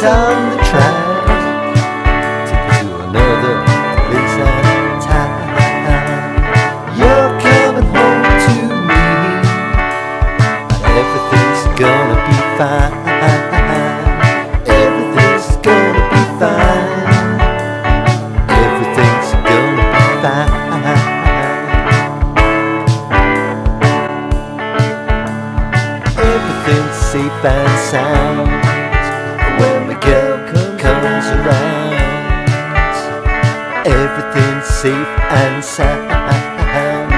down the track, take you to another place and time. You're coming home to me, and everything's gonna be fine. Everything's gonna be fine. Everything's gonna be fine. Everything's safe and sound when Miguel comes around. Everything's safe and sound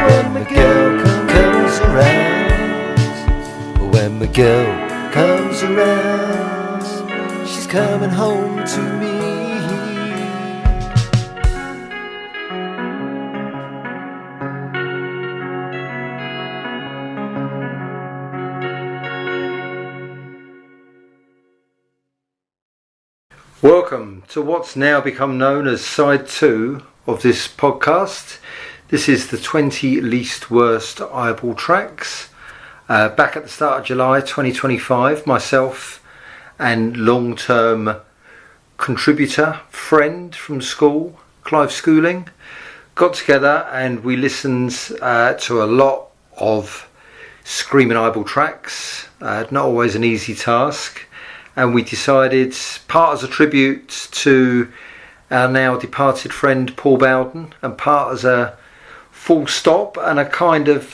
when Miguel comes around. When Miguel comes around, she's coming home to me. Welcome to what's now become known as side 2 of this podcast. This is the 20 least worst eyeball tracks. Back at the start of July 2025, myself and long-term contributor, friend from school, Clive Schooling, got together and we listened to a lot of screaming eyeball tracks. Not always an easy task. And we decided, part as a tribute to our now departed friend Paul Bowden, and part as a full stop and a kind of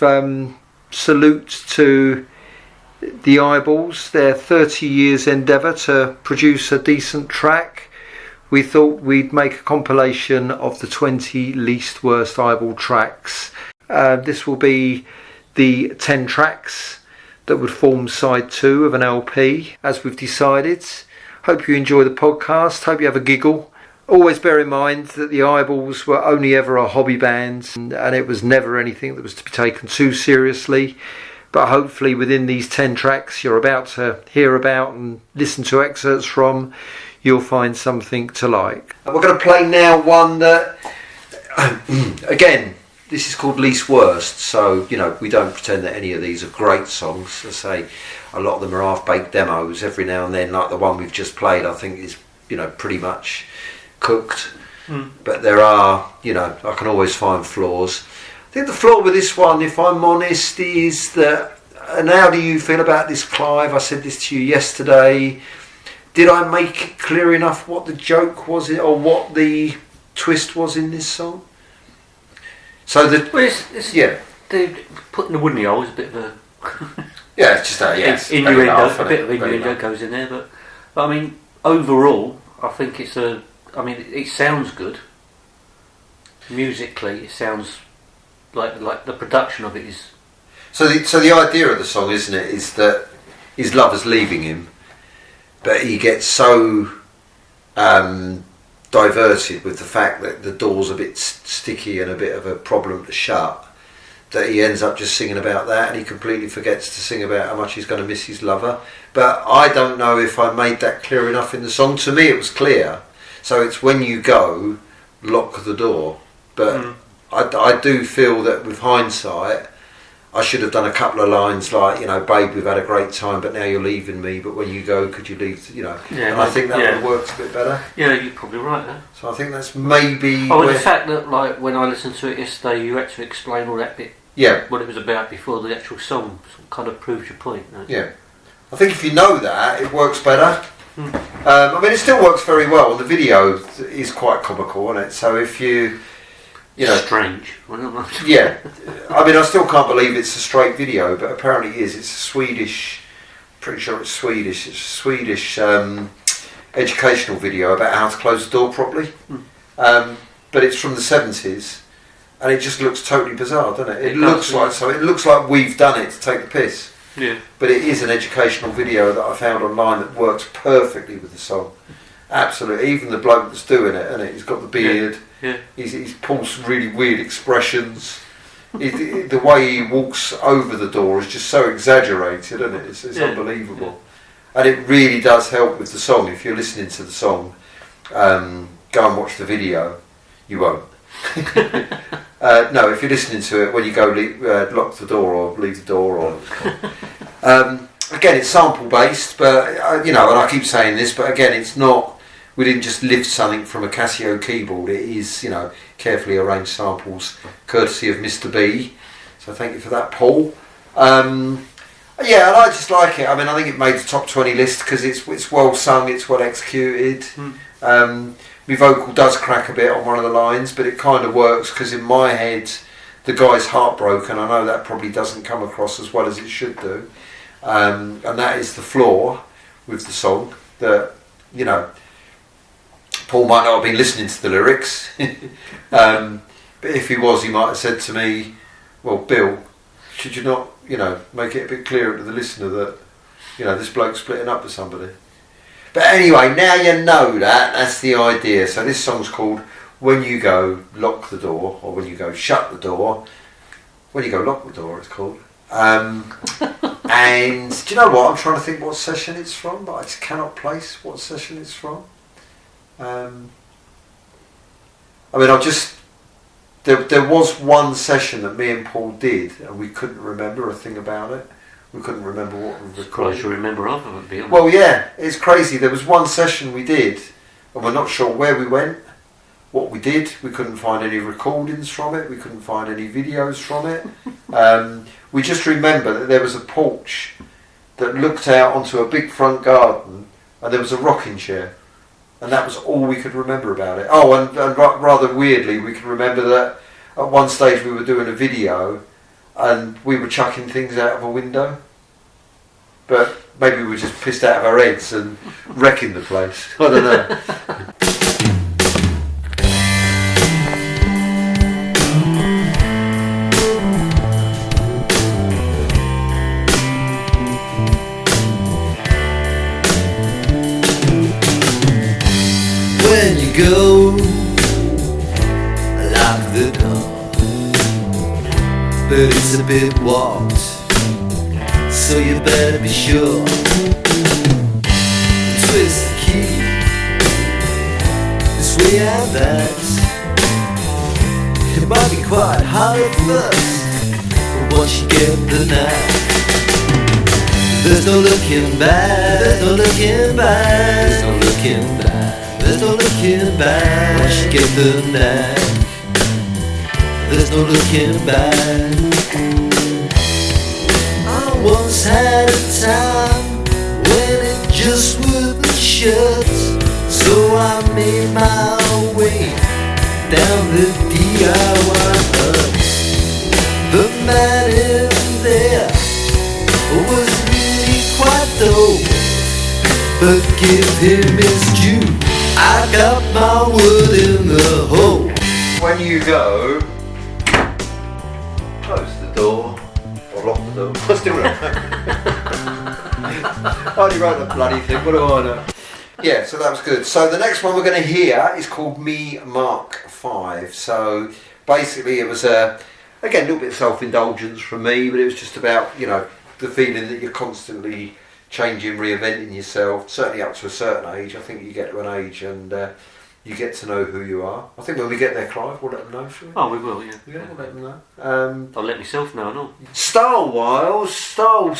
salute to the eyeballs, their 30 years endeavour to produce a decent track, we thought we'd make a compilation of the 20 least worst eyeball tracks. This will be the 10 tracks that would form side 2 of an LP, as we've decided. Hope you enjoy the podcast, hope you have a giggle. Always bear in mind that the Eyeballs were only ever a hobby band, and it was never anything that was to be taken too seriously. But hopefully within these 10 tracks you're about to hear about and listen to excerpts from, you'll find something to like. We're going to play now one that, again, this is called Least Worst, so we don't pretend that any of these are great songs. As I say, a lot of them are half-baked demos. Every now and then, like the one we've just played, I think is pretty much cooked. But there are, I can always find flaws. I think the flaw with this one, if I'm honest, is that, and how do you feel about this, Clive? I said this to you yesterday. Did I make it clear enough what the joke was, or what the twist was in this song? So the the putting the wood in the hole is a bit of a it's just innuendo. A bit of innuendo goes in there, but I mean overall, I think it's it sounds good. Musically, it sounds like the production of it is. So the idea of the song, isn't it, is that his lover's leaving him, but he gets so diverted with the fact that the door's a bit sticky and a bit of a problem to shut, that he ends up just singing about that, and he completely forgets to sing about how much he's going to miss his lover. But I don't know if I made that clear enough in the song. To me it was clear. So it's when you go, lock the door. But I do feel that with hindsight I should have done a couple of lines like, babe, we've had a great time, but now you're leaving me, but when you go, could you leave, and I think that would have worked a bit better. Yeah, you're probably right there. So I think that's maybe... Oh, and the fact that, like, when I listened to it yesterday, you had to explain all that bit, what it was about before the actual song, kind of proves your point. Right? Yeah. I think if you know that, it works better. It still works very well, and the video is quite comical, isn't it? So if you... strange. Yeah, I still can't believe it's a straight video, but apparently it is. It's a Swedish, pretty sure it's Swedish. It's a Swedish educational video about how to close the door properly. But it's from the 70s, and it just looks totally bizarre, doesn't it? It looks like we've done it to take the piss. Yeah. But it is an educational video that I found online that works perfectly with the song. Absolutely, even the bloke that's doing it, and he's got the beard. Yeah. He's pulls some really weird expressions. The way he walks over the door is just so exaggerated, isn't it? It's unbelievable. Yeah. And it really does help with the song. If you're listening to the song, go and watch the video. You won't. No, if you're listening to it when you go lock the door or leave the door or again, it's sample based, but and I keep saying this, but again, it's not. We didn't just lift something from a Casio keyboard. It is, carefully arranged samples, courtesy of Mr. B. So thank you for that, Paul. And I just like it. I mean, I think it made the top 20 list because it's well sung, it's well executed. My vocal does crack a bit on one of the lines, but it kind of works because in my head, the guy's heartbroken. I know that probably doesn't come across as well as it should do. And that is the flaw with the song that, Paul might not have been listening to the lyrics. But if he was, he might have said to me, well, Bill, should you not, make it a bit clearer to the listener that, this bloke's splitting up with somebody. But anyway, now you know that's the idea. So this song's called When You Go Lock the Door, or When You Go Shut the Door. When You Go Lock the Door, it's called. And do you know what? I'm trying to think what session it's from, but I just cannot place what session it's from. There was one session that me and Paul did, and we couldn't remember a thing about it. We couldn't remember what we recorded. You remember of it, Bill? Well, yeah, it's crazy. There was one session we did, and we're not sure where we went, what we did. We couldn't find any recordings from it. We couldn't find any videos from it. We just remember that there was a porch that looked out onto a big front garden, and there was a rocking chair. And that was all we could remember about it. Oh, and rather weirdly, we can remember that at one stage we were doing a video and we were chucking things out of a window. But maybe we were just pissed out of our heads and wrecking the place. I don't know. When you go, lock the door, but it's a bit warped, so you better be sure. Twist the key, this way and that. It might be quite hard at first, but once you get the knack, there's no looking back, there's no looking back, there's no looking back. There's no looking back, once you get the knack. There's no looking back. I once had a time when it just wouldn't shut, so I made my way down the DIY hut. The man in there was really quite dope, but give him his due, I got my wood in the hole. When you go, close the door, or lock the door. I still don't I only wrote the bloody thing, what do I know? Yeah, so that was good. So the next one we're going to hear is called Me Mark 5. So basically it was again, a little bit of self-indulgence from me, but it was just about, the feeling that you're constantly changing, reinventing yourself, certainly up to a certain age. I think you get to an age and you get to know who you are. I think when we get there, Clive, we'll let them know, shall we? Oh, we will, yeah. Yeah, we'll let them know. I'll let myself know, no. Star Wars, you ever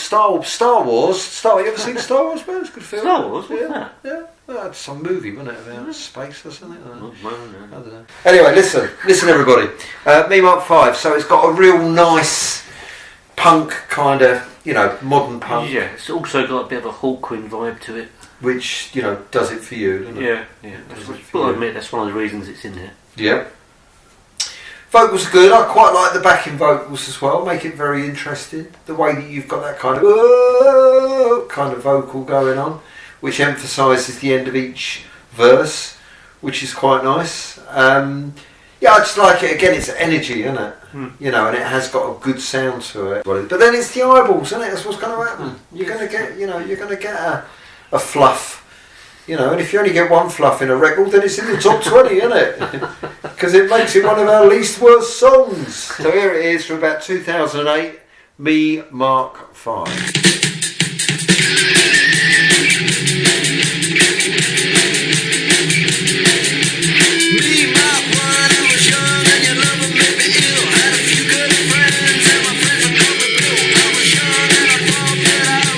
seen Star Wars, man? It's a good film. Star Wars? What's that? Yeah. Well, it's some movie, wasn't it, about space or something? I don't know. No. Anyway, listen everybody. Me Mark 5, so it's got a real nice punk kind of, modern punk. Yeah, it's also got a bit of a Hawkwind vibe to it. Which, does it for you, doesn't it? Yeah. I'll admit that's one of the reasons it's in there. Yeah. Vocals are good. I quite like the backing vocals as well. Make it very interesting. The way that you've got that kind of vocal going on, which emphasises the end of each verse, which is quite nice. Yeah, I just like it. Again, it's energy, isn't it? And it has got a good sound to it. But then it's the eyeballs, isn't it? That's what's going to happen. You're going to get a fluff. And if you only get one fluff in a record, then it's in the top 20, isn't it? Because it makes it one of our least worst songs. So here it is from about 2008, Me Mark 5.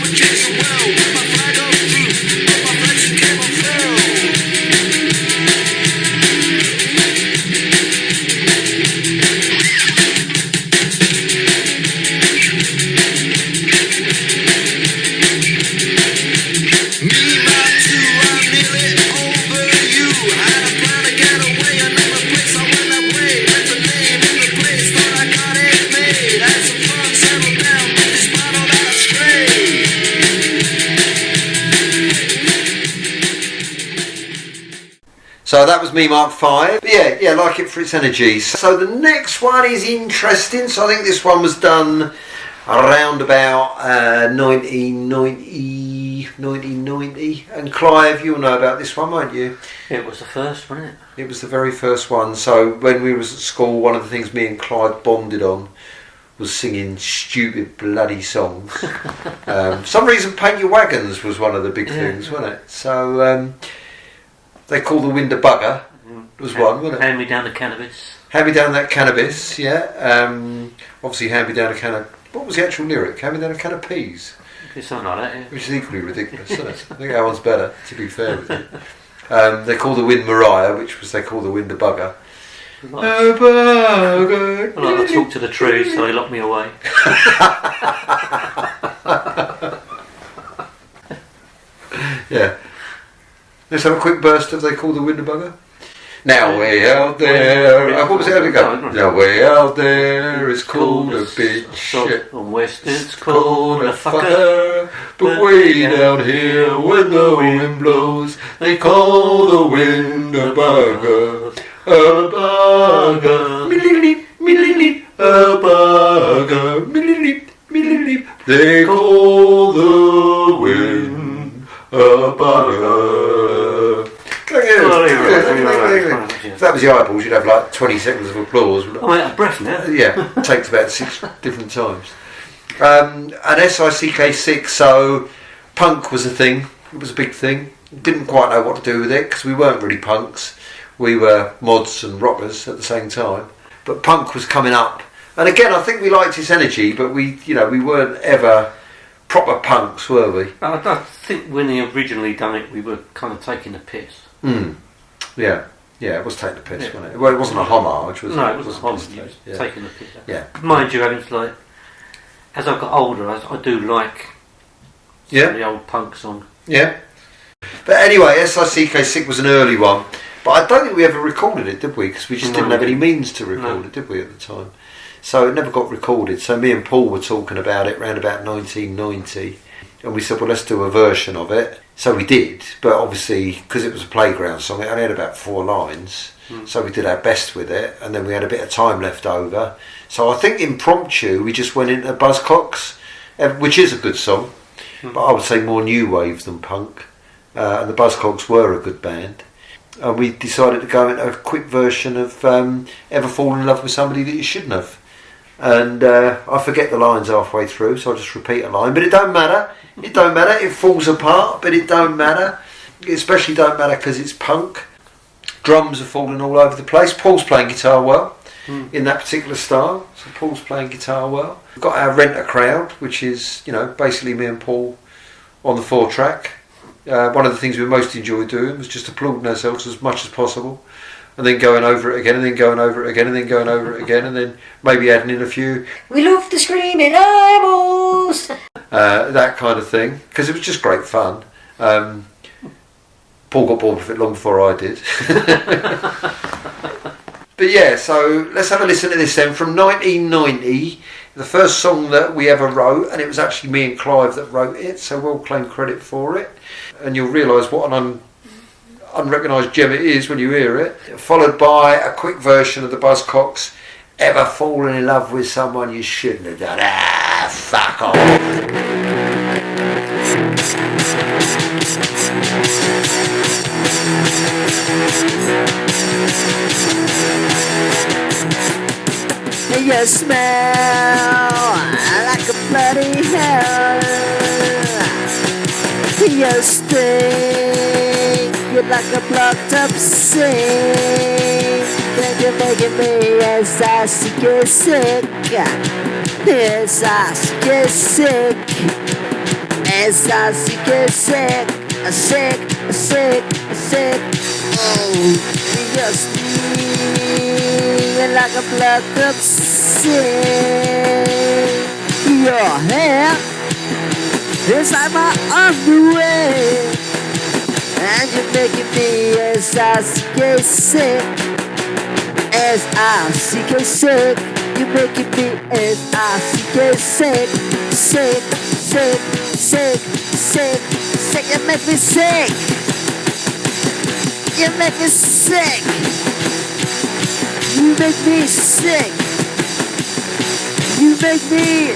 Chasing So that was me Mark 5. But yeah, like it for its energy. So the next one is interesting. So I think this one was done around about 1990. And Clive, you'll know about this one, won't you? It was the first, wasn't it? It was the very first one. So when we was at school, one of the things me and Clive bonded on was singing stupid bloody songs. For some reason Paint Your Wagons was one of the big things, wasn't it? So They Call the Wind a Bugger was one, wasn't it? Hand Me Down the Cannabis. Hand Me Down That Cannabis, yeah. Obviously Hand Me Down a Can of... What was the actual lyric? Hand Me Down a Can of Peas. It's something like that, yeah. Which is equally ridiculous, isn't it? I think that one's better, to be fair with you. They Call the Wind Mariah, which was They Call the Wind a Bugger. I like to talk to the trees, so they lock me away. Yeah. Let's have a quick burst of They Call the Wind a Bugger. Now way out there. What was it? How did it go? Now way out there it's cold a bitch. On west it's cold a fucker. But way down here when the wind blows, they call the wind a bugger. A bugger. A bugger. They call the wind a bugger. If that was the eyeballs, you'd have like 20 seconds of applause. I'm out of breath now. Yeah, it takes about 6 different times. And SICK6, so punk was a thing. It was a big thing. Didn't quite know what to do with it because we weren't really punks. We were mods and rockers at the same time. But punk was coming up. And again, I think we liked its energy, but we weren't ever proper punks, were we? I think when they originally done it, we were kind of taking the piss. Yeah, it was taking the piss, wasn't it? Well, it wasn't a homage, was it? No, it wasn't a homage. It was taking the piss. Yeah. Mind you, having like, as I got older, I do like some of the old punk songs. Yeah. But anyway, SICK6 was an early one. But I don't think we ever recorded it, did we? Because we just didn't have any means to record it, did we, at the time? So it never got recorded. So me and Paul were talking about it around about 1990. And we said, well, let's do a version of it. So we did. But obviously, because it was a playground song, it only had about 4 lines. So we did our best with it. And then we had a bit of time left over. So I think impromptu, we just went into Buzzcocks, which is a good song. But I would say more new wave than punk. And the Buzzcocks were a good band. And we decided to go into a quick version of Ever Fall in Love with Somebody That You Shouldn't Have. And I forget the lines halfway through, so I'll just repeat a line. But it don't matter. It don't matter. It falls apart, but it don't matter. It especially don't matter because it's punk. Drums are falling all over the place. Paul's playing guitar well in that particular style. So Paul's playing guitar well. We've got our Rent-A-Crowd, which is, basically me and Paul on the 4-track. One of the things we most enjoyed doing was just applauding ourselves as much as possible, and then going over it again, and then going over it again, and then going over it again, and then maybe adding in a few "We love the screaming eyeballs," that kind of thing, because it was just great fun. Paul got bored with it long before I did. But yeah, so let's have a listen to this then from 1990. The first song that we ever wrote, and it was actually me and Clive that wrote it, so we'll claim credit for it. And you'll realise what an unrecognised gem it is when you hear it. Followed by a quick version of the Buzzcocks, Ever Fallen in Love with Someone You Shouldn't Have Done. Fuck off. You smell like a bloody hell. You stink, you're like a blocked up sink. And you're making me as I get sick. As I get sick. As I get sick. Sick. Oh, you stink like a blocked up sink. Your hair is like my underwear, and you're making me as I get sick. As I get sick, you're making me as I get sick. Sick, you make me sick. You make me sick. You make me sick. You make me.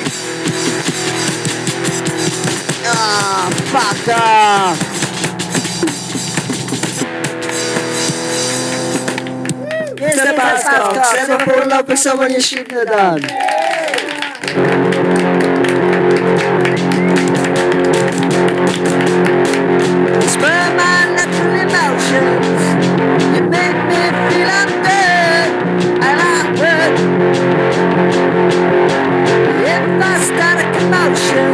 Ah, fuck off. Here's the Buzzcocks. Never fall in love with someone you shouldn't have done. Spur my natural emotions. You make me feel undead, and I would. If I start a commotion,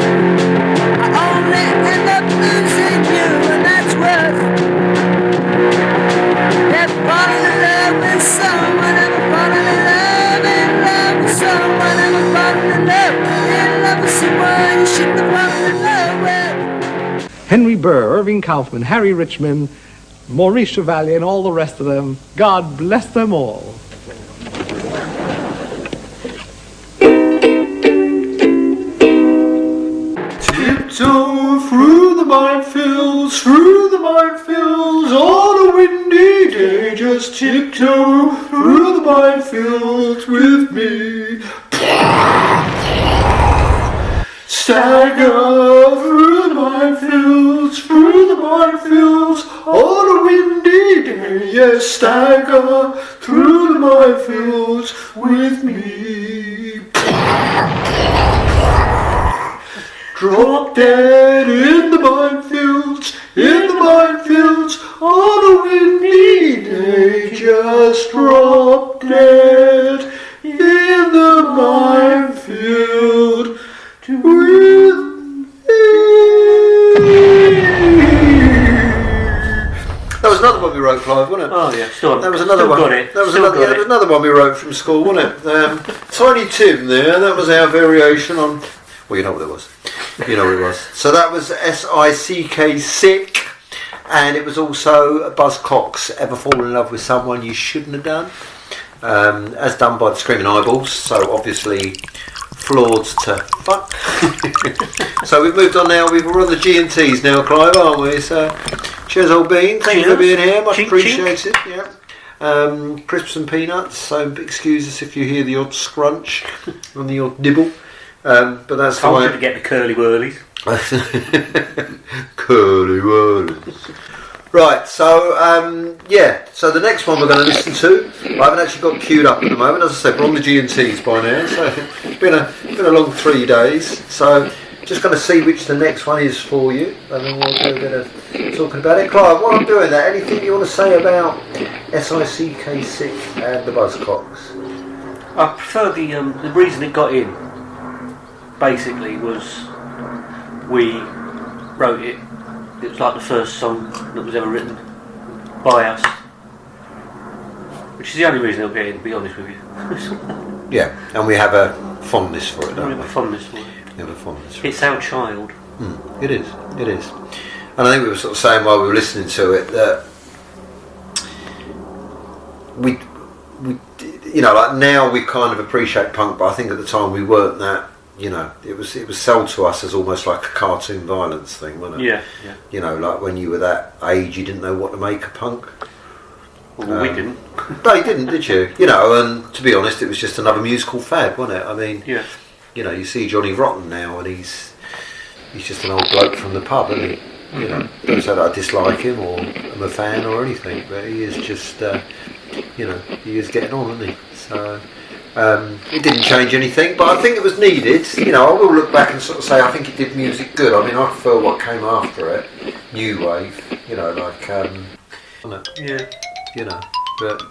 I only end up losing you, and that's worth. Never falling in love with someone, never falling in love with someone, never falling in love with someone you shouldn't have fallen in love with. Henry Burr, Irving Kaufman, Harry Richmond, Maurice Chevalier, and all the rest of them. God bless them all. Tiptoe through the minefields, on a windy day. Just tiptoe through the minefields with me. Stagger through the minefields, on a windy day. Yes, stagger through the minefields with me. Drop dead in the minefields, on a windy day. Just drop dead in the minefield with me. That was another one we wrote, Clive, wasn't it? Oh yeah, still. That was another one. Got it. That was another. Yeah, there was another one we wrote from school, wasn't it? Tiny Tim there. That was our variation on. Well, you know what it was. You know what it was. So that was SICK, sick, and it was also Buzzcocks, Ever Fall in Love with Someone You Shouldn't Have Done, as done by the Screaming Eyeballs. So obviously floored to fuck. So we've moved on now. We're on the G&Ts now, Clive, aren't we? So cheers, old bean. Thank you for being here. Much appreciated. Yeah. Crisps and peanuts. So excuse us if you hear the odd scrunch on the odd nibble. But that's fine. I should get the curly whirlies. Curly whirlies. Right, so so the next one we're going to listen to, I haven't actually got queued up at the moment. As I said, we're on the G&Ts by now, so it's been a long 3 days. So just going to see which the next one is for you, and then we'll do a bit of talking about it. Clive, while I'm doing that, anything you want to say about SICK Sick and the Buzzcocks? I prefer the reason it got in. Basically, was we wrote it. It was like the first song that was ever written by us, which is the only reason it'll get in. To be honest with you. Yeah, and we have a fondness for it. Don't we? We have a fondness for it. We have a fondness for it's our child. It is. It is. And I think we were sort of saying while we were listening to it that we like now we kind of appreciate punk, but I think at the time we weren't that. You know, it was sold to us as almost like a cartoon violence thing, wasn't it? Yeah, yeah. You know, like when you were that age, you didn't know what to make of punk. Well, we didn't. No, you didn't, did you? You know, and to be honest, it was just another musical fad, wasn't it? I mean, yeah. You know, you see Johnny Rotten now, and he's just an old bloke from the pub, isn't he? You know, don't say that I dislike him or I'm a fan or anything, but he is just, he is getting on, isn't he? So. It didn't change anything, but I think it was needed. You know, I will look back and sort of say I think it did music good. I mean, I prefer what came after it, new wave. You know, like yeah. You know, but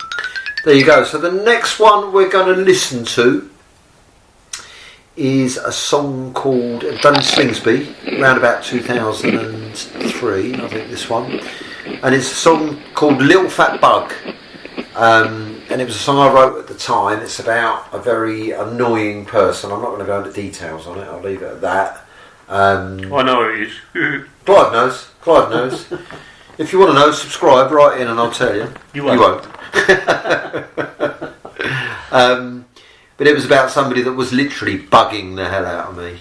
there you go. So the next one we're going to listen to is a song called done in Slingsby, around about 2003. I think this one, and it's a song called Little Fat Bug. And it was a song I wrote at the time. It's about a very annoying person. I'm not going to go into details on it. I'll leave it at that. I know who it is. Clive knows. If you want to know, subscribe, write in and I'll tell you. You won't. But it was about somebody that was literally bugging the hell out of me.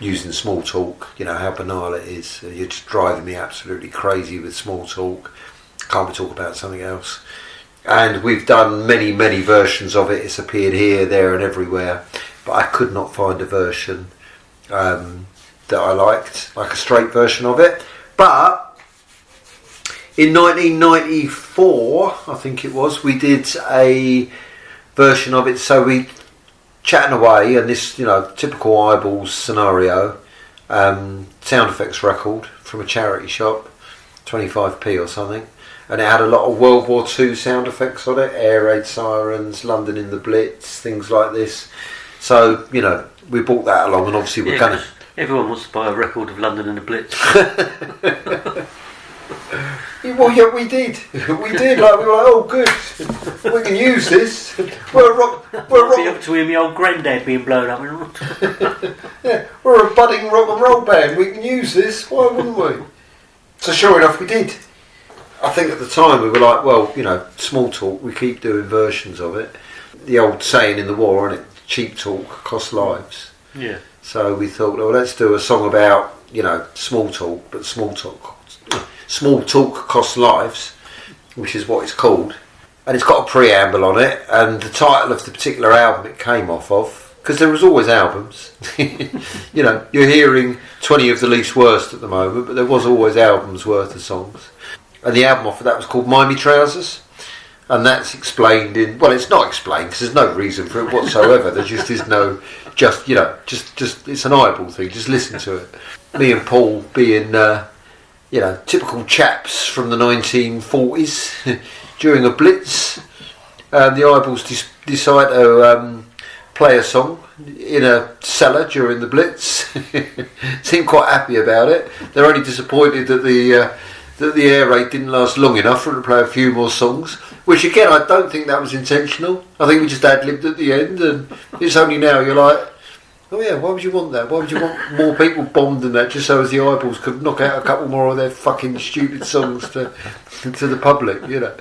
using small talk, you know, how banal it is. You're just driving me absolutely crazy with small talk. Can't we talk about something else? And we've done many versions of it. It's appeared here, there and everywhere, but I could not find a version that I liked, like a straight version of it. But in 1994, I think it was, we did a version of it. So we chatting away, and this, you know, typical eyeballs scenario, sound effects record from a charity shop, 25p or something, and it had a lot of World War II sound effects on it, air raid sirens, London in the Blitz, things like this. So, you know, we brought that along, and obviously we're going to... Everyone wants to buy a record of London in the Blitz. Well, yeah, we did. We did. Like, we were like, oh, good, we can use this. We're a rock. Be up to him, my old granddad being blown up. Yeah, we're a budding rock and roll band. We can use this. Why wouldn't we? So sure enough, we did. I think at the time we were like, well, you know, small talk. We keep doing versions of it. The old saying in the war, isn't it? Cheap talk costs lives. Yeah. So we thought, well, let's do a song about, you know, small talk, but small talk costs lives, which is what it's called. And it's got a preamble on it, and the title of the particular album it came off of, because there was always albums. You know, you're hearing 20 of the least worst at the moment, but there was always albums worth of songs. And the album off of that was called Mimey Trousers. And that's explained in, well, it's not explained because there's no reason for it whatsoever. There just is no, just, you know, just it's an eyeball thing. Just listen to it. Me and Paul being, you know, typical chaps from the 1940s during a blitz. The eyeballs decide to play a song in a cellar during the blitz. Seem quite happy about it. They're only disappointed that the air raid didn't last long enough for them to play a few more songs, which again I don't think that was intentional. I think we just ad-libbed at the end, and it's only now you're like, oh yeah, why would you want that? Why would you want more people bombed than that, just so as the eyeballs could knock out a couple more of their fucking stupid songs to the public, you know?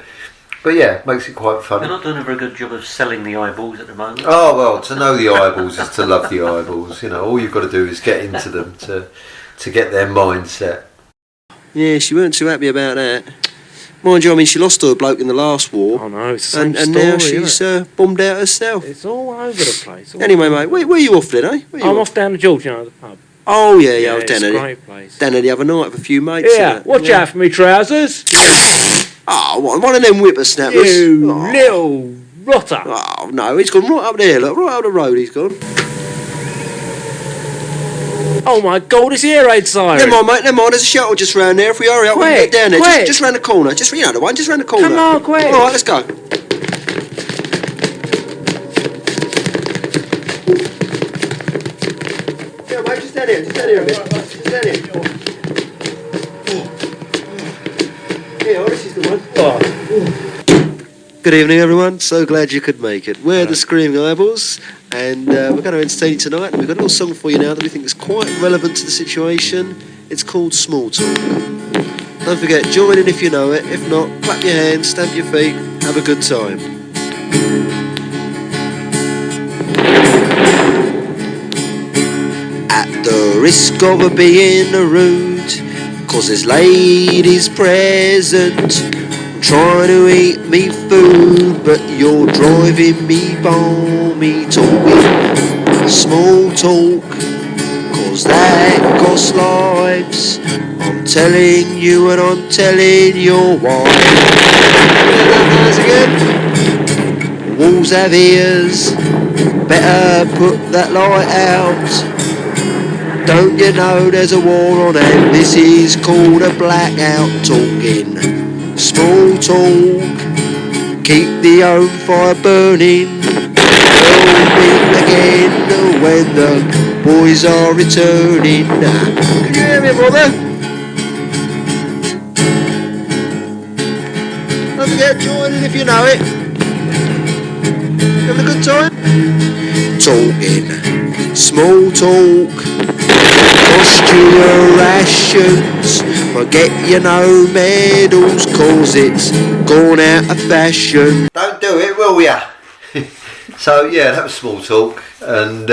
But yeah, it makes it quite fun. They're not doing a very good job of selling the eyeballs at the moment. Oh well, to know the eyeballs is to love the eyeballs, you know. All you've got to do is get into them to get their mindset. Yeah, she weren't too happy about that. Mind you, I mean, she lost her bloke in the last war. Oh no, it's the same and story, now she's bombed out herself. It's all over the place. Anyway, mate, where are you off then, eh? I'm off down to George, you know, the pub. Oh, yeah, I was it's down a at great place. Down there the other night with a few mates. Yeah, watch out for me trousers. Oh, what, one of them whippersnappers? You little rotter. Oh, no, he's gone right up there, look, right up the road he's gone. Oh my God, it's air raid siren. Never mind, mate, never mind, there's a shuttle just round there. If we hurry up, we can Quick, get down there. quick. Just round the corner. Just, you know the one, just round the corner. Come on, quick. All right, let's go. Yeah, mate, just down here a bit. Just down here. Yeah, this is the one. Good evening, everyone. So glad you could make it. We're the Screaming Eyeballs, and we're going to entertain you tonight. We've got a little song for you now that we think is quite relevant to the situation. It's called Small Talk. Don't forget, join in if you know it. If not, clap your hands, stamp your feet, have a good time. At the risk of being rude, 'cause there's ladies present, trying to eat me food, but you're driving me balmy, talking small talk, 'cause that costs lives. I'm telling you and I'm telling your wife. Walls have ears, better put that light out. Don't you know there's a war on and this is called a blackout, talking small talk, keep the home fire burning. We'll meet again when the boys are returning. Can you hear me, brother? Don't forget, join in if you know it. You having a good time? Talking small talk, cost you your rations, but get you no medals, 'cause it's gone out of fashion. Don't do it, will ya? So yeah, that was Small Talk, and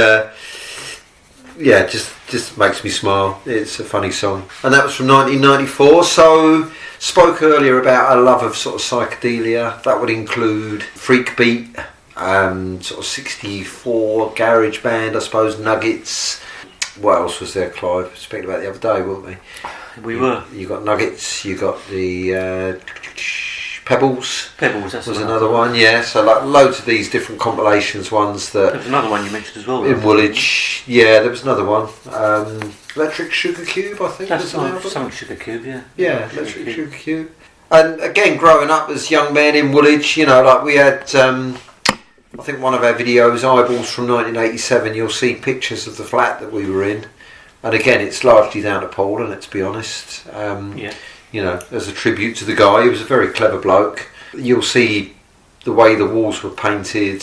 yeah, just just makes me smile. It's a funny song. And that was from 1994. So, spoke earlier about a love of sort of psychedelia. That would include freak beat, sort of 64 garage band, I suppose, Nuggets. What else was there, Clive? We spoke about it the other day, weren't we? We were. You got Nuggets, you got the Pebbles. Pebbles, that's was the another one, yeah. So like loads of these different compilations, ones that... There was another one you mentioned as well. In Woolwich, yeah, there was another one. Electric Sugar Cube, I think. That's something Sugar Cube, yeah. Yeah, Electric Sugar Cube. And again, growing up as young men in Woolwich, you know, like we had... I think one of our videos, Eyeballs from 1987, you'll see pictures of the flat that we were in. And again, it's largely down to Paul, and let's be honest. Yeah. You know, as a tribute to the guy, he was a very clever bloke. You'll see the way the walls were painted,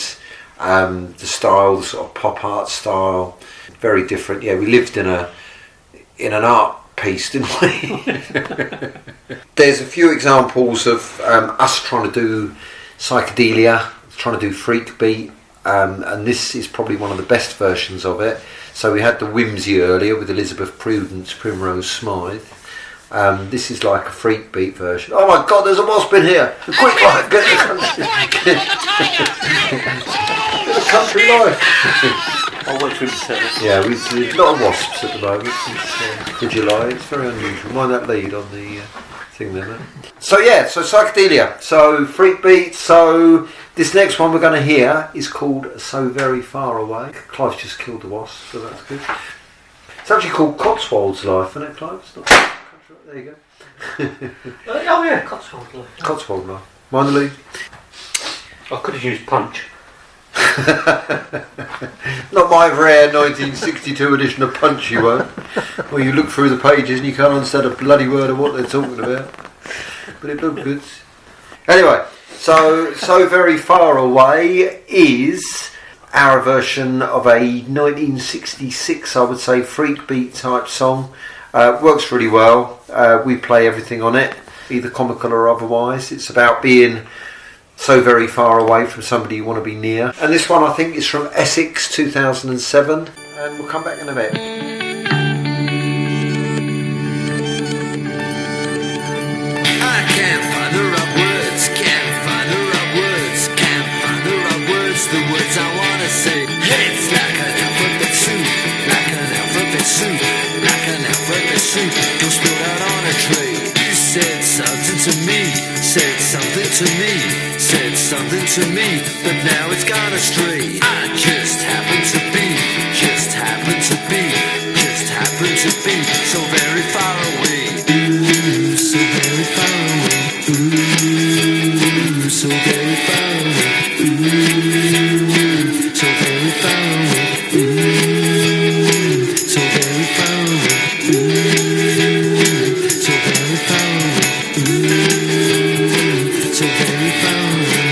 the style, the sort of pop art style, very different. Yeah, we lived in an art piece, didn't we? There's a few examples of us trying to do psychedelia, trying to do freak beat, and this is probably one of the best versions of it. So we had the Whimsy earlier with Elizabeth Prudence, Primrose Smythe. This is like a freak beat version. Oh my God, there's a wasp in here! Quick, Clive, get the country life! I'll wait for him to set it. Yeah, we've a lot of wasps at the moment since July. It's very unusual. Mind that lead on the thing there, mate. So yeah, so psychedelia, so freak beat. So this next one we're going to hear is called So Very Far Away. Clive's just killed the wasp, so that's good. It's actually called Cotswold's Life, isn't it, Clive? It's not... There you go. Oh yeah, Cotswold Life. Cotswold Life. Mind the lead. I could have used Punch. Not my rare 1962 edition of Punch, you won't. Where you look through the pages and you can't understand a bloody word of what they're talking about. But it looked good. Anyway, so Very Far Away is our version of a 1966, I would say, freak beat type song. Works really well. We play everything on it, either comical or otherwise. It's about being so very far away from somebody you want to be near. And this one I think is from Essex 2007, and we'll come back in a bit. I can't find the right words, can't find the right words, can't find the right words, the words I wanna say. It's like an alphabet soup, like an alphabet soup, like an alphabet soup, goes spilled out on a tray. You said something to me, said something to me, said something to me, but now it's gone astray. I just happen to be, just happen to be, just happen to be so very far away. Ooh, so very far away. Ooh, so very far away. Ooh, so very far away. Ooh, so very far away. Ooh, so very far away. Ooh, so very far away.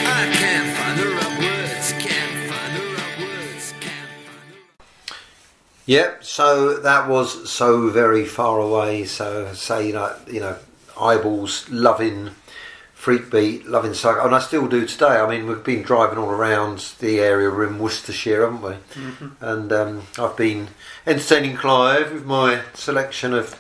I can't find the right words. Can't find the right words. Can't find the right. Yep, so that was So Very Far Away. So say Eyeballs, loving freak beat, loving psycho, and I still do today. I mean, we've been driving all around the area. We're in Worcestershire, haven't we? Mm-hmm. And I've been entertaining Clive with my selection of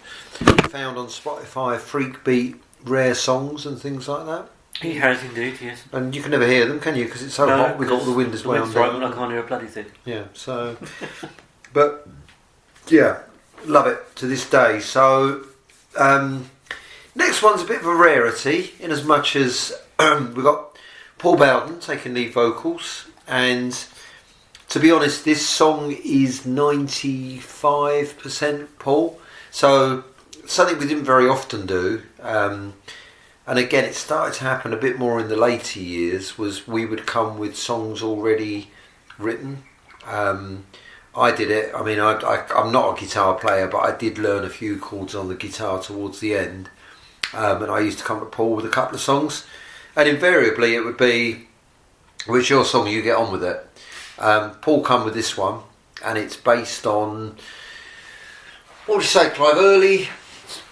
found on Spotify freak beat rare songs and things like that. He has indeed, yes. And you can never hear them, can you? Because it's so hot. We've got all the windows way on down. I can't hear a bloody thing. Yeah. So, but yeah, love it to this day. So. Next one's a bit of a rarity in as much as we've got Paul Bowden taking lead vocals, and to be honest this song is 95% Paul, so something we didn't very often do, and again it started to happen a bit more in the later years, was we would come with songs already written. I did it, I mean I'm not a guitar player, but I did learn a few chords on the guitar towards the end. And I used to come to Paul with a couple of songs, and invariably it would be, which your song, you get on with it. Paul come with this one, and it's based on, what would you say, Clive, early,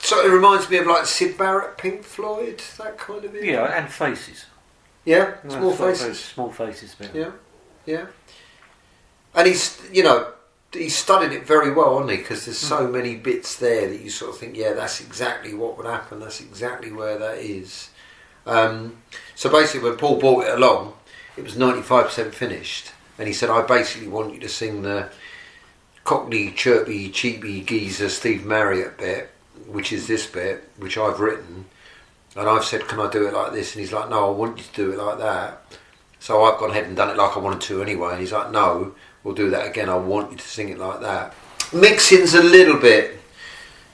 so it reminds me of like Syd Barrett, Pink Floyd, that kind of thing. Yeah, and Faces. Yeah, Small Faces. Small Faces. Yeah. And he's, he studied it very well, hasn't he? Because there's so many bits there that you sort of think, yeah, that's exactly what would happen. That's exactly where that is. So basically, when Paul brought it along, it was 95% finished, and he said, I basically want you to sing the Cockney, chirpy, cheapy geezer Steve Marriott bit, which is this bit, which I've written, and I've said, can I do it like this? And he's like, no, I want you to do it like that. So I've gone ahead and done it like I wanted to anyway, and he's like, no, we'll do that again, I want you to sing it like that. Mixing's a little bit,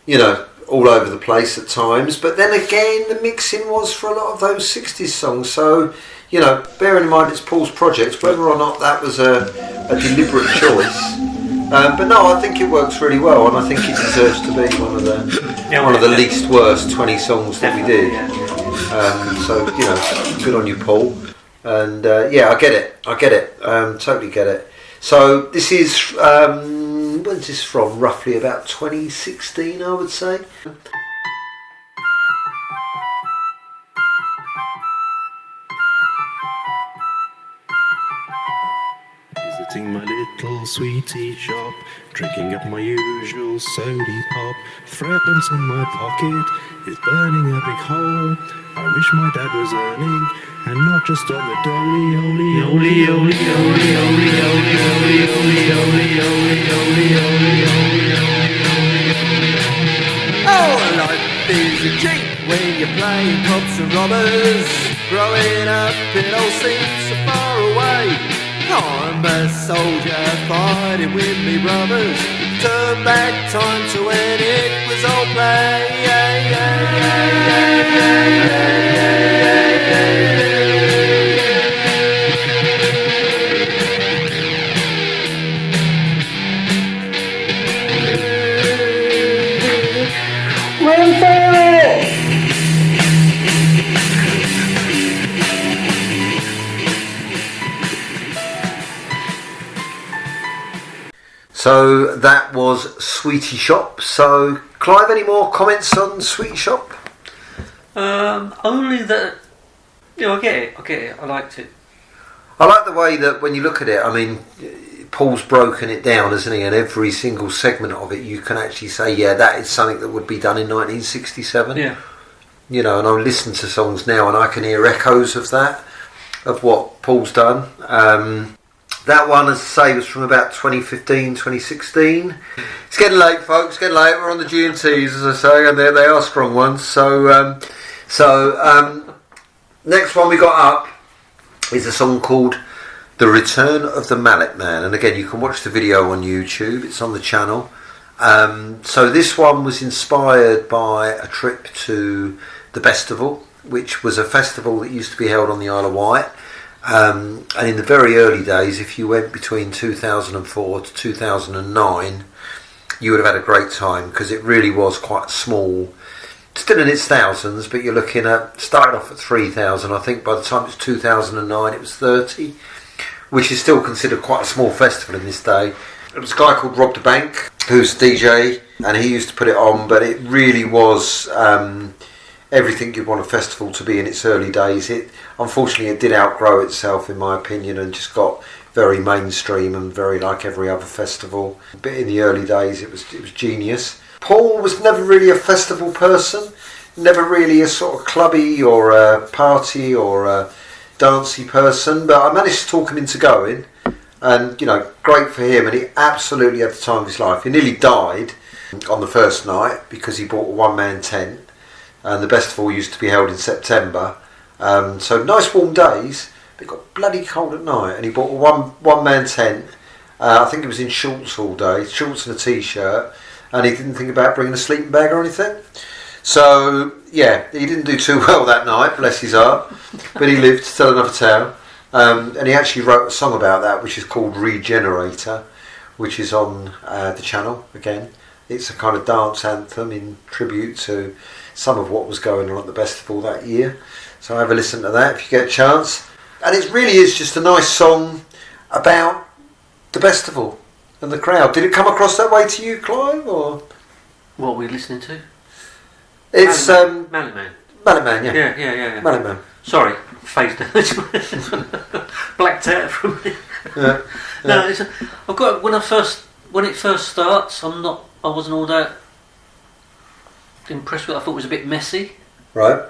you know, all over the place at times, but then again, the mixing was for a lot of those 60s songs, so, you know, bearing in mind it's Paul's project, whether or not that was a deliberate choice. But no, I think it works really well, and I think it deserves to be one of the least worst 20 songs that we did. So, you know, good on you, Paul. And yeah, I get it, totally get it. So this is, when's this from? Roughly about 2016, I would say. Visiting my little sweetie shop, drinking up my usual sody pop. Threepence in my pocket is burning a big hole. I wish my dad was earning, and not just on the dolly, oli, oli, oli, oli, oli, oli, oli, oli, oli, oli, oli, oli. Oh, life is a cheat when you're playing cops and robbers. Growing up, it all seems so far away. I'm a soldier fighting with me brothers. Turn back time to when it was all play. So that was Sweetie Shop. So, Clive, any more comments on Sweetie Shop? Only that, you know, I get it, I liked it. I like the way that when you look at it, I mean, Paul's broken it down, hasn't he? And every single segment of it, you can actually say, yeah, that is something that would be done in 1967. Yeah. You know, and I listen to songs now and I can hear echoes of that, of what Paul's done. That one, as I say, was from about 2015, 2016. It's getting late, folks, getting late. We're on the GMTs, as I say, and they are strong ones. So, next one we got up is a song called The Return of the Mallet Man. And again, you can watch the video on YouTube. It's on the channel. So this one was inspired by a trip to the Festival, which was a festival that used to be held on the Isle of Wight. And in the very early days, if you went between 2004 to 2009, you would have had a great time, because it really was quite small, still in its thousands, but you're looking at, started off at 3,000, I think by the time it was 2009 it was 30, which is still considered quite a small festival in this day. There was a guy called Rob the Bank, who's DJ, and he used to put it on, but it really was everything you'd want a festival to be in its early days. Unfortunately, it did outgrow itself, in my opinion, and just got very mainstream and very like every other festival. But in the early days, it was genius. Paul was never really a festival person, never really a sort of clubby or a party or a dancey person, but I managed to talk him into going, and, you know, great for him, and he absolutely had the time of his life. He nearly died on the first night because he bought a one-man tent, and the festival used to be held in September. So nice warm days, but it got bloody cold at night, and he bought a one-man tent. I think he was in shorts all day, shorts and a t-shirt, and he didn't think about bringing a sleeping bag or anything. So yeah, he didn't do too well that night, bless his heart, but he lived to tell another tale. And he actually wrote a song about that, which is called Regenerator, which is on the channel again. It's a kind of dance anthem in tribute to some of what was going on at the festival that year. So have a listen to that if you get a chance. And it really is just a nice song about the festival and the crowd. Did it come across that way to you, Clive? Or What are we listening to? it's Mallet Man. Mallet Man, yeah. Yeah. Mallet Man. Sorry, phased out. Blacked out from me. Yeah. No, I've got, when I first when it first starts, I wasn't all that impressed with it. I thought it was a bit messy. Right.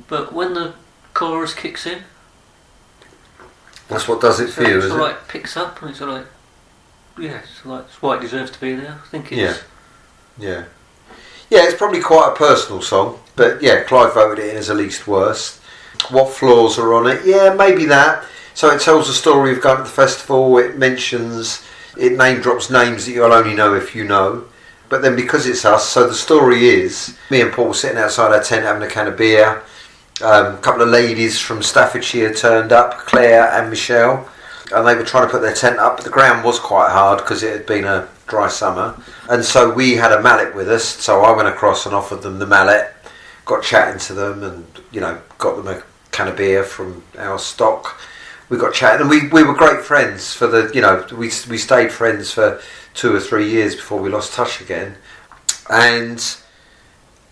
But when the chorus kicks in, that's what does it for you, isn't it? It picks up and it's alright. Yeah, it's why it deserves to be there. I think it's. Yeah. Yeah, it's probably quite a personal song, but yeah, Clive voted it in as the least worst. What flaws are on it? Yeah, maybe that. So it tells the story of going to the festival. It name drops names that you'll only know if you know. But then because it's us, so the story is me and Paul sitting outside our tent having a can of beer. A couple of ladies from Staffordshire turned up, Claire and Michelle, and they were trying to put their tent up, but the ground was quite hard because it had been a dry summer. And so we had a mallet with us, so I went across and offered them the mallet, got chatting to them and, got them a can of beer from our stock. We got chatting and we were great friends for we stayed friends for 2 or 3 years before we lost touch again. And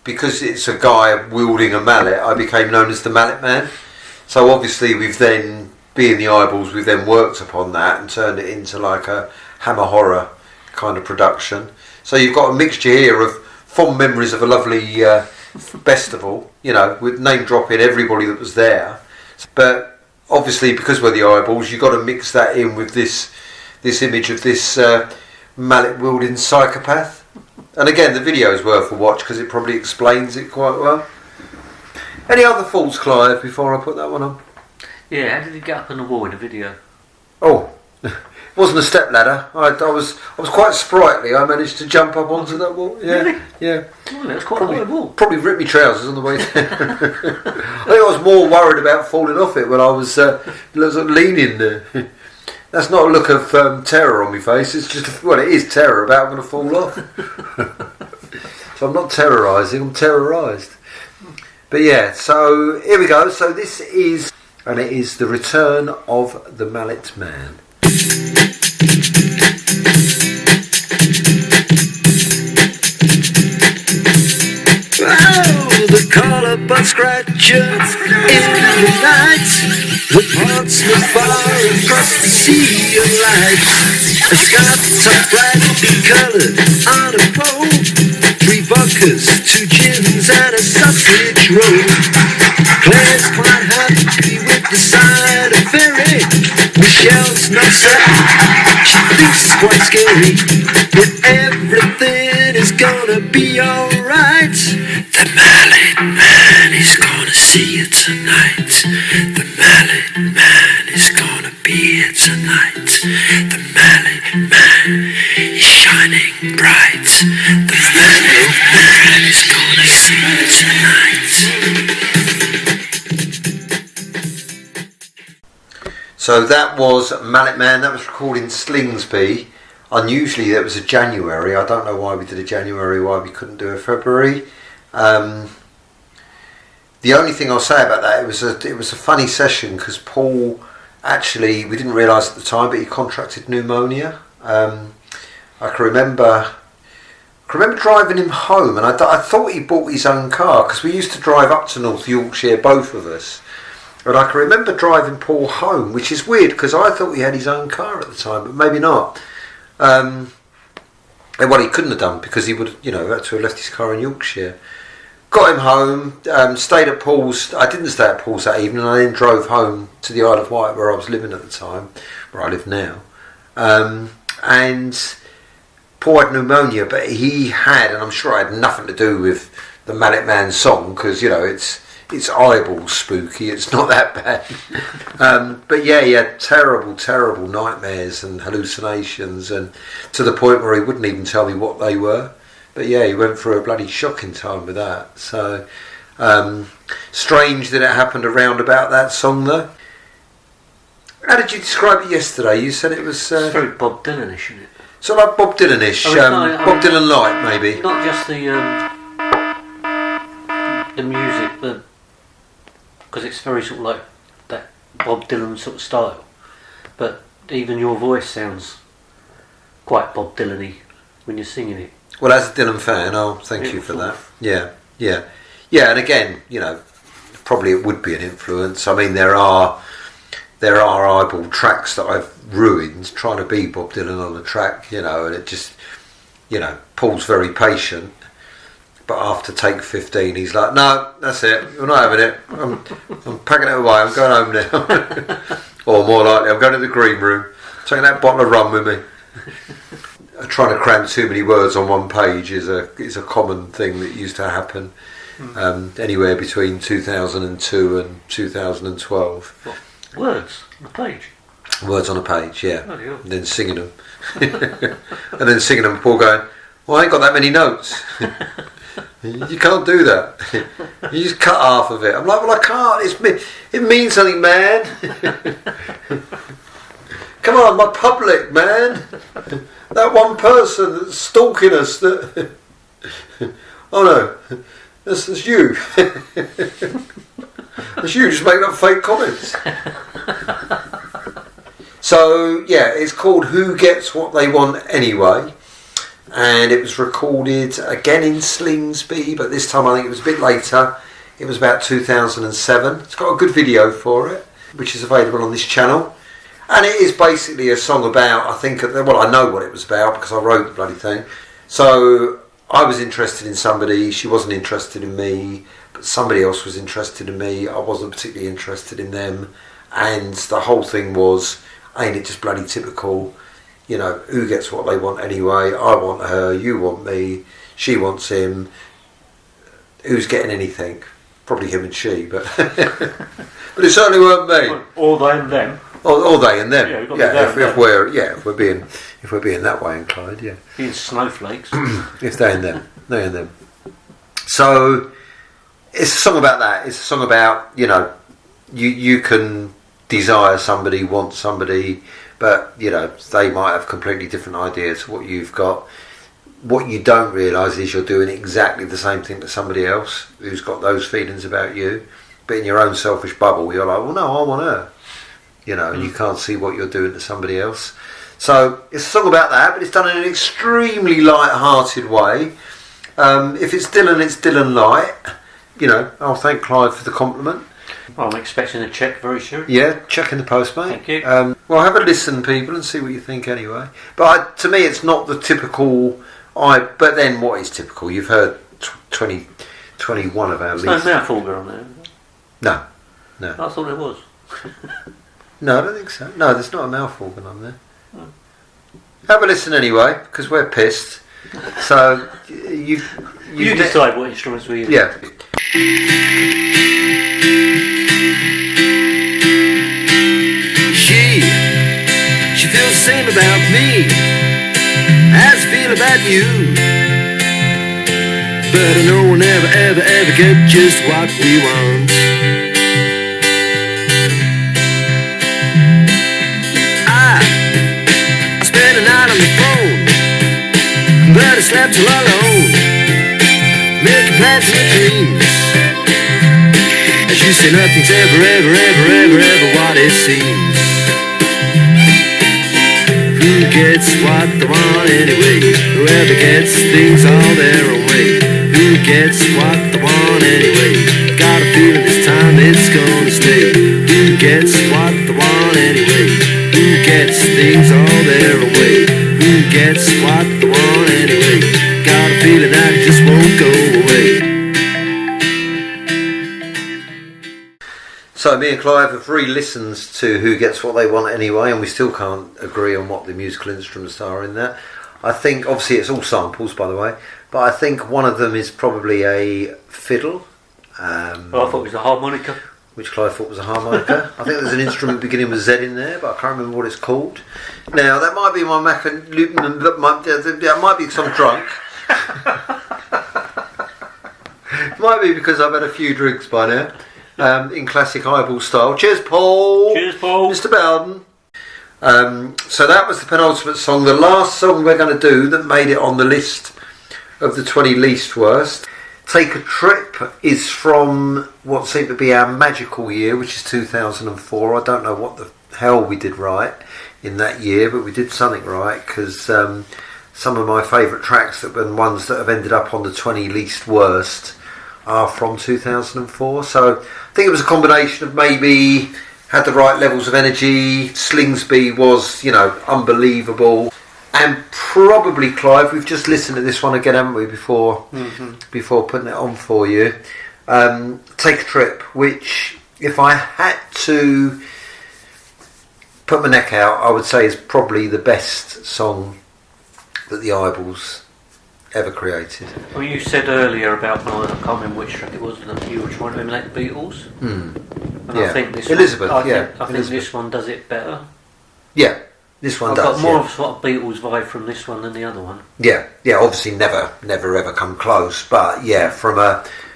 because it's a guy wielding a mallet, I became known as the Mallet Man. So obviously we've then, being the Eyeballs, we've then worked upon that and turned it into like a Hammer horror kind of production. So you've got a mixture here of fond memories of a lovely festival, with name dropping everybody that was there. But obviously because we're the Eyeballs, you've got to mix that in with this image of this mallet wielding psychopath. And again, the video is worth a watch because it probably explains it quite well. Any other thoughts, Clive, before I put that one on? Yeah, how did he get up on the wall in the video? Oh, it wasn't a step ladder. I was quite sprightly. I managed to jump up onto that wall. Yeah, really? Yeah. Oh, that was quite a high wall. Probably ripped my trousers on the way there. I think I was more worried about falling off it when I was leaning there. That's not a look of terror on my face. It's just, it is terror about I'm going to fall off. So I'm not terrorising, I'm terrorised. But yeah, so here we go. So this is, and it is the return of the Mallet Man. Oh, the collar butt scratcher in the night. The portsmouth far across the sea of light. A sky-top brightly coloured on a pole. 3 vodkas, 2 gins and a sausage roll. Claire's quite happy with the side of ferry. Michelle's not certain, she thinks it's quite scary. But everything is gonna be alright. The Mallet Man is gonna see you tonight. The Mallet Man is gonna be here tonight. The Mallet Man is shining bright. The Mallet Man is gonna see you tonight. So that was Mallet Man. That was recorded in Slingsby. Unusually, that was a January. I don't know why we did a January, why we couldn't do a February. The only thing I'll say about that, it was a funny session because Paul actually, we didn't realise at the time, but he contracted pneumonia. I can remember driving him home, and I thought he bought his own car because we used to drive up to North Yorkshire, both of us. And I can remember driving Paul home, which is weird because I thought he had his own car at the time, but maybe not. And well, he couldn't have done because he would, had to have left his car in Yorkshire. Got him home, stayed at Paul's. I didn't stay at Paul's that evening. I then drove home to the Isle of Wight where I was living at the time, where I live now. And Paul had pneumonia, but he had, and I'm sure it had nothing to do with the Mallet Man song because it's eyeball spooky. It's not that bad. But yeah, he had terrible nightmares and hallucinations, and to the point where he wouldn't even tell me what they were. But yeah, he went through a bloody shocking time with that. So strange that it happened around about that song, though. How did you describe it yesterday? You said it was it's very Bob Dylan-ish, isn't it? So like Bob Dylan-ish, Bob Dylan light, maybe. Not just the music, because it's very sort of like that Bob Dylan sort of style, but even your voice sounds quite Bob Dylan-y when you're singing it. Well, as a Dylan fan, thank you for that. Yeah, and again, probably it would be an influence. I mean, there are there are eyeball tracks that I've ruined trying to be Bob Dylan on the track, and it just, Paul's very patient, but after take 15 he's like, no, that's it, you're not having it, I'm packing it away, I'm going home now. Or more likely, I'm going to the green room, taking that bottle of rum with me. Trying to cram too many words on one page is a common thing that used to happen anywhere between 2002 and 2012. What? Words on a page? Words on a page, yeah. Oh, yeah. And then singing them. And then singing them and Paul going, well, I ain't got that many notes. You can't do that. You just cut half of it. I'm like, well, I can't. It means something, man. Come on, my public, man. That one person that's stalking us. Oh no, that's you. That's you just making up fake comments. So yeah, it's called Who Gets What They Want Anyway, and it was recorded again in Slingsby, but this time I think it was a bit later. It was about 2007. It's got a good video for it, which is available on this channel. And it is basically a song about, I know what it was about because I wrote the bloody thing. So I was interested in somebody, she wasn't interested in me, but somebody else was interested in me, I wasn't particularly interested in them. And the whole thing was, ain't it just bloody typical, who gets what they want anyway, I want her, you want me, she wants him, who's getting anything? Probably him and she, but but it certainly weren't me. Or they and them. Or they and them. Yeah, if we're being that way inclined, yeah. Being snowflakes. If they and them. So it's a song about that. It's a song about you can desire somebody, want somebody, but they might have completely different ideas to what you've got. What you don't realise is you're doing exactly the same thing to somebody else who's got those feelings about you, but in your own selfish bubble you're like, well no, I want her. And you can't see what you're doing to somebody else. So it's a song about that, but it's done in an extremely light-hearted way. If it's Dylan light. I'll thank Clive for the compliment. Well, I'm expecting a cheque very soon. Yeah, check in the post, mate. Thank you. Well, have a listen, people, and see what you think anyway. But to me, it's not the typical... But then what is typical? You've heard 21 of our lists. There's no mouth organ on there. No. I thought there was. No, I don't think so. No, there's not a mouth organ on there. Have a listen anyway, because we're pissed. So you decide what instruments we use. Yeah. She feels the same about me as I feel about you, but I know we'll never ever ever get just what we want. I spent a night on the phone, but I slept all alone, making plans for dreams. As you say, nothing's ever what it seems. Who gets what they want anyway? Whoever gets things all their own way. Who gets what they want anyway? Got a feeling this time it's gonna stay. Who gets what they want anyway? Who gets things all their own way? Who gets what they want anyway? Got a feeling that it just won't go away. So me and Clive have re-listened to Who Gets What They Want Anyway, and we still can't agree on what the musical instruments are in that. I think, obviously it's all samples by the way, but I think one of them is probably a fiddle. I thought it was a harmonica. Which Clive thought was a harmonica. I think there's an instrument beginning with Z in there, but I can't remember what it's called. Now, that might be my that might be because I'm drunk. It might be because I've had a few drinks by now. In classic eyeball style. Cheers, Paul. Cheers, Paul. Mr. Bowden. So that was the penultimate song. The last song we're going to do that made it on the list of the 20 least worst. Take a Trip is from what seemed to be our magical year, which is 2004. I don't know what the hell we did right in that year, but we did something right, because some of my favourite tracks that were ones that have ended up on the 20 least worst are from 2004. So I think it was a combination of maybe had the right levels of energy. Slingsby was, unbelievable. And probably, Clive, we've just listened to this one again, haven't we, before putting it on for you. Take a Trip, which, if I had to put my neck out, I would say is probably the best song that the Eyeballs ever created. Well, you said earlier about, I can't remember which track it was, that you were trying to emulate the Beatles. And I think this Elizabeth, I think this one does it better. Yeah, this one I've does. got more of a sort of Beatles vibe from this one than the other one. Yeah, obviously never ever come close, but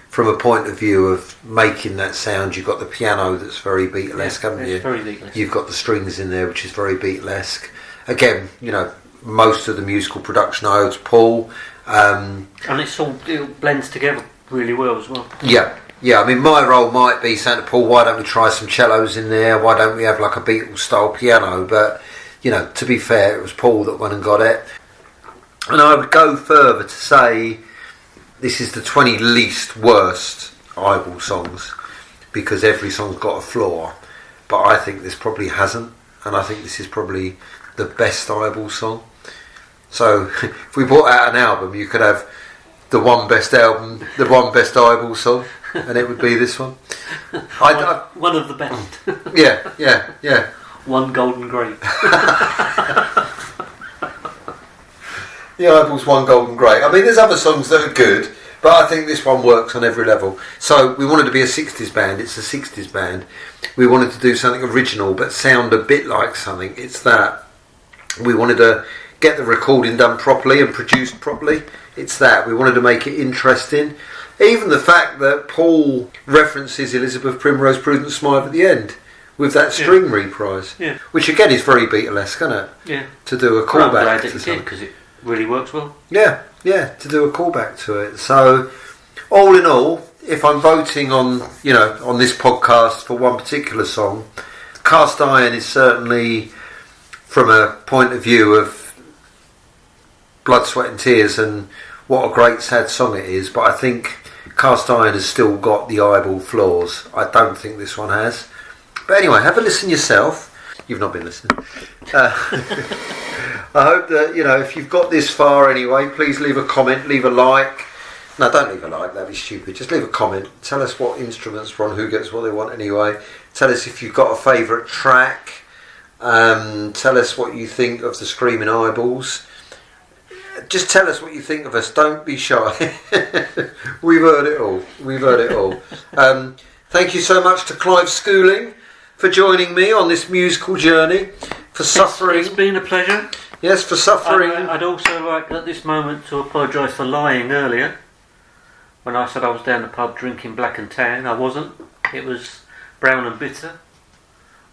from a point of view of making that sound, you've got the piano that's very Beatlesque, haven't you? Very Beatlesque. You've got the strings in there, which is very Beatlesque. Again, most of the musical production I owe to Paul. And it blends together really well as well. Yeah. I mean, my role might be saying to Paul, why don't we try some cellos in there? Why don't we have like a Beatles style piano? But, to be fair, it was Paul that went and got it. And I would go further to say this is the 20 least worst Eyeball songs, because every song's got a flaw. But I think this probably hasn't. And I think this is probably the best Eyeball song. So if we brought out an album, you could have the one best Eyeball song, and it would be this one. One of the best. Yeah. One golden grape. The Eyeballs, one golden grape. I mean, there's other songs that are good, but I think this one works on every level. So we wanted to be a 60s band. It's a 60s band. We wanted to do something original, but sound a bit like something. It's that. We wanted to get the recording done properly and produced properly. It's that. We wanted to make it interesting. Even the fact that Paul references Elizabeth Primrose Prudence Smythe at the end with that string reprise, which again is very Beatlesque, isn't it? Yeah. To do a callback to something, because it really works well. Yeah, to do a callback to it. So, all in all, if I'm voting on on this podcast for one particular song, Cast Iron is certainly, from a point of view of Blood, Sweat and Tears and what a great sad song it is, but I think Cast Iron has still got the Eyeball flaws. I don't think this one has. But anyway, have a listen yourself. You've not been listening. I hope that, if you've got this far anyway, please leave a comment, leave a like. No, don't leave a like, that'd be stupid. Just leave a comment. Tell us what instruments were on Who Gets What They Want Anyway. Tell us if you've got a favourite track. Tell us what you think of the Screaming Eyeballs. Just tell us what you think of us. Don't be shy. We've heard it all. Thank you so much to Clive Schooling for joining me on this musical journey. For suffering. It's been a pleasure. Yes, for suffering. I'd also like at this moment to apologise for lying earlier. When I said I was down the pub drinking black and tan, I wasn't. It was brown and bitter.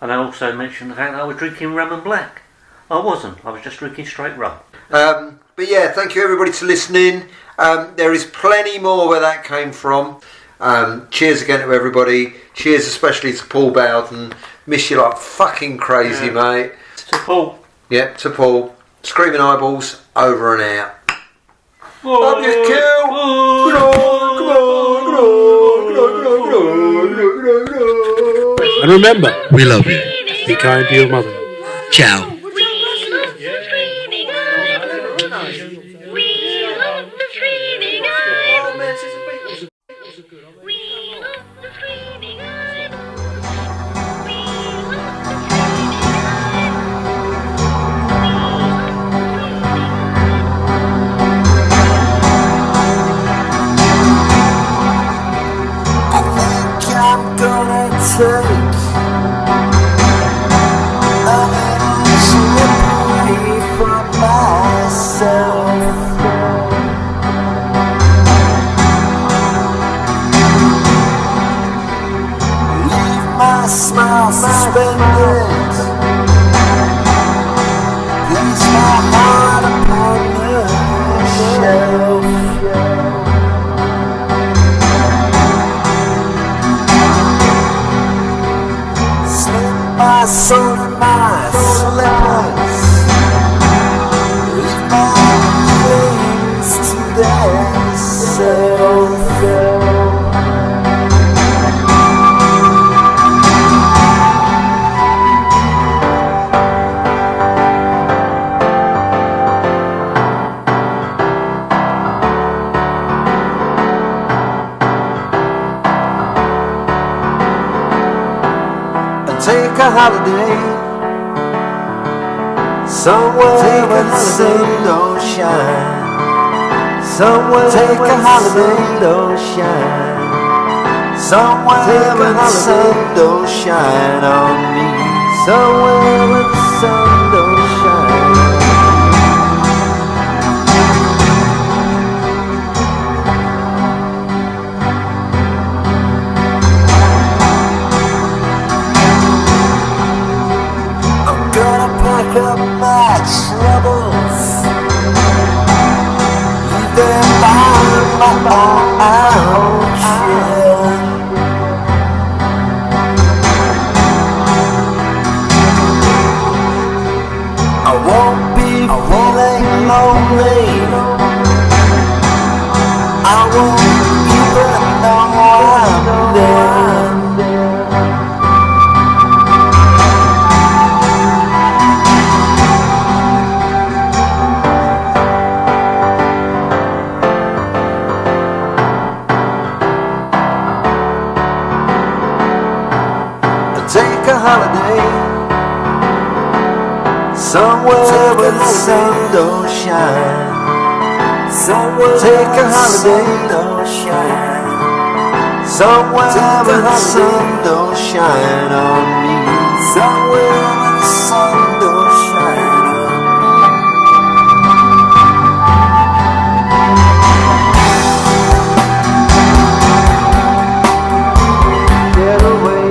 And I also mentioned the fact that I was drinking rum and black. I wasn't. I was just drinking straight rum. But yeah, thank you everybody for listening. There is plenty more where that came from. Cheers again to everybody. Cheers especially to Paul Bowden. Miss you like fucking crazy, mate. To Paul. Yeah, to Paul. Screaming Eyeballs, over and out. Oh, I'm just killed. And remember, We love you. be kind to your mother. Ciao. Smile suspended, place my heart upon the shelf. Slip my soul in my slippers, leave my feelings to themselves. take a holiday somewhere where the sun don't shine. Somewhere take a holiday don't shine. Somewhere where the sun don't shine on me. Somewhere where the sun don't shine. I'm gonna pack up my troubles, leave them by my own share. I won't be feeling lonely. I won't even know I'm there. Take a holiday somewhere where the sun don't shine. Somewhere take a holiday don't shine. Somewhere where the sun don't shine on me. Somewhere where the sun don't shine on me. Get away.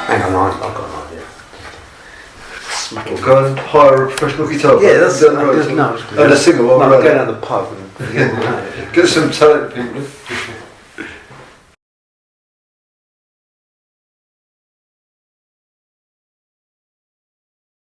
Hang on, I've got an idea. Smack it. Go and hire a professional guitar player. Yeah, that's no. And a singer while we're going down the pub and get some talent people.